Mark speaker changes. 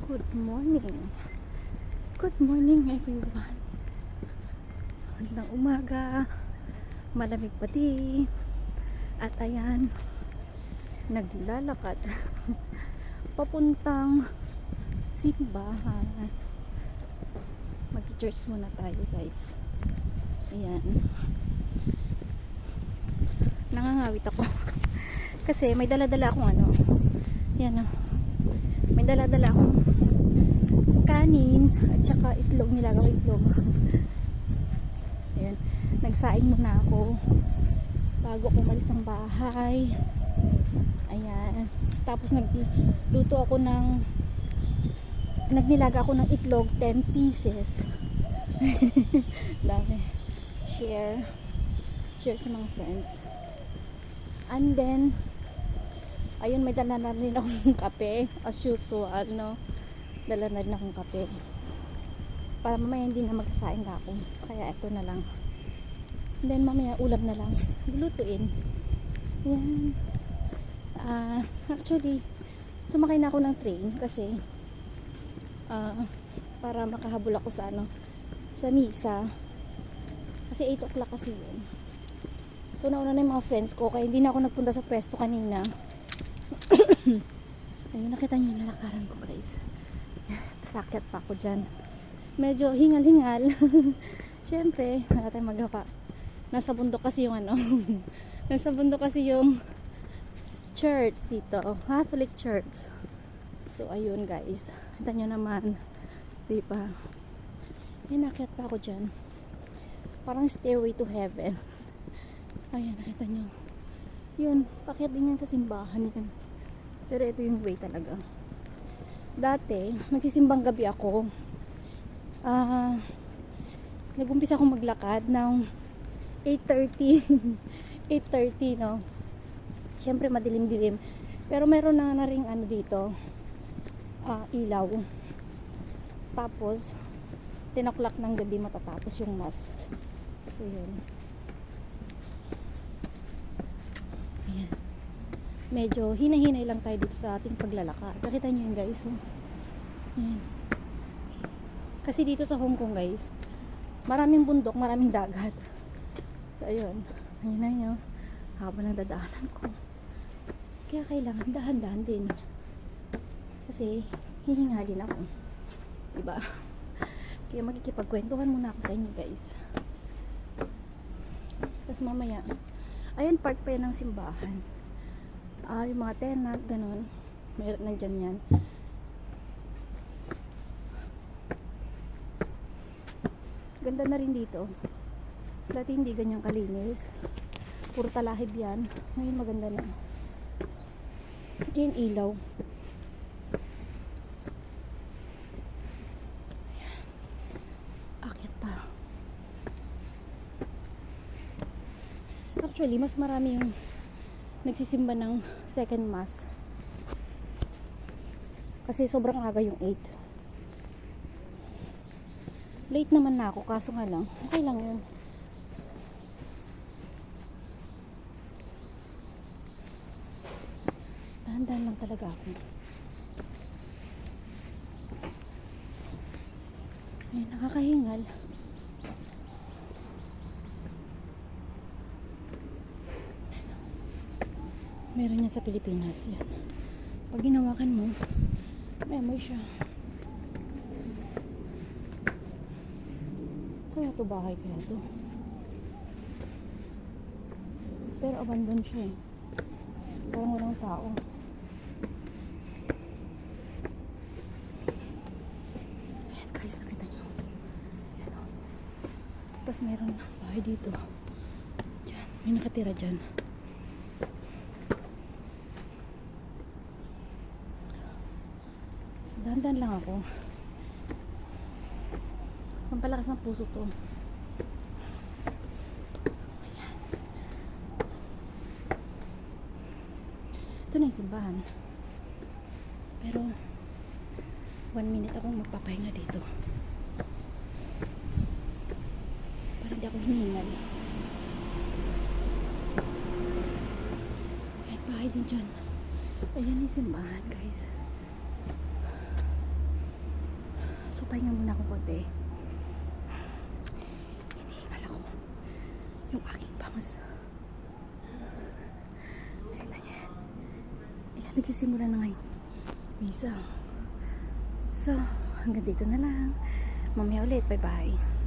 Speaker 1: Good morning. Good morning everyone. Magandang umaga. Malamig pa din. At ayan, naglalakad papuntang simbahan. Mag-church muna tayo, guys. Ayan. Nangangawit ako. Kasi may dala-dala akong ano. Yan o. May dala-dala akong kanin at saka itlog, nilagang itlog. Ayan, nagsaing muna ako bago ako umalis ng bahay. Ayan, tapos nagluto ako nagnilaga ako ng itlog, 10 pieces. Dami. Share sa mga friends. And then ayun, may dala na rin akong kape as usual, no? Dala na rin akong kape para mamaya hindi na magsasaing ako, kaya ito na lang. Then mamaya ulam na lang lulutuin. Yan. Actually sumakay na ako ng train kasi para makahabol ako sa sa misa kasi 8 o'clock kasi yun. So nauna na yung mga friends ko, kaya hindi na ako nagpunta sa pwesto kanina. Ayun, nakita nyo yung lalakaran ko, guys. Sakit pa ako dyan. Medyo hingal-hingal. Siyempre, wala tayong magawa. Nasa bundok kasi yung nasa bundok kasi yung church dito, Catholic Church. So ayun, guys, kita nyo naman, diba? Ayun, nakita pa ako dyan. Parang stairway to heaven. Ayan, nakita nyo. Yun, pakyat din yan sa simbahan yan. Pero ito yung way talaga. Dati, nagsisimbang gabi ako. Nag-umpisa akong maglakad ng 8:30. 8:30, no? Siyempre madilim-dilim. Pero meron na ring dito, ilaw. Tapos 10 o'clock ng gabi matatapos yung mass. So yun. Ayan. Medyo hinahinay lang tayo dito sa ating paglalakad. Nakita nyo yun, guys. Ayan. Kasi dito sa Hong Kong, guys, maraming bundok, maraming dagat. So ayun, ayun nyo, habang nagdadaanan ko, kaya kailangan dahan-dahan din kasi hihingalin ako, diba? Kaya magkikipagkwentuhan muna ako sa inyo, guys. Tapos mamaya, ayan, part pa yan ng simbahan. Yung mga tenant, ganun, mayroon nandyan yan. Ganda na rin dito. Dati hindi ganyan kalinis, puro talahib yan. Ngayon maganda na. Yan ilaw. Akyat pa. Actually, mas marami yung nagsisimba ng second mass kasi sobrang aga yung 8. Late naman na ako, kaso nga lang okay lang yun. Dahan-dahan lang talaga ako. Ay, nakakahingal. Meron yan sa Pilipinas yan. Pag ginawakan mo, may siya. Kaya to bahay, kaya to. Pero abandon siya eh. Parang walang tao. Ayan, guys, nakita nyo. Ayan, o. Tapos meron bahay dito. Diyan, may nakatira dyan. Dahan-dahan lang ako. Pampalakas ng puso to. Ayan. Ito na yung simbahan. Pero 1 minute akong magpapahinga dito. Para hindi ako hiningal. Ayan, bahay din dyan. Ayan yung simbahan, guys. So, pahinga muna ako konti. Hinihingal ako. Yung aking bangs. Ayun na yan. Ayan, nagsisimula na ngayon. Misa. So, hanggang dito na lang. Mamaya ulit. Bye-bye.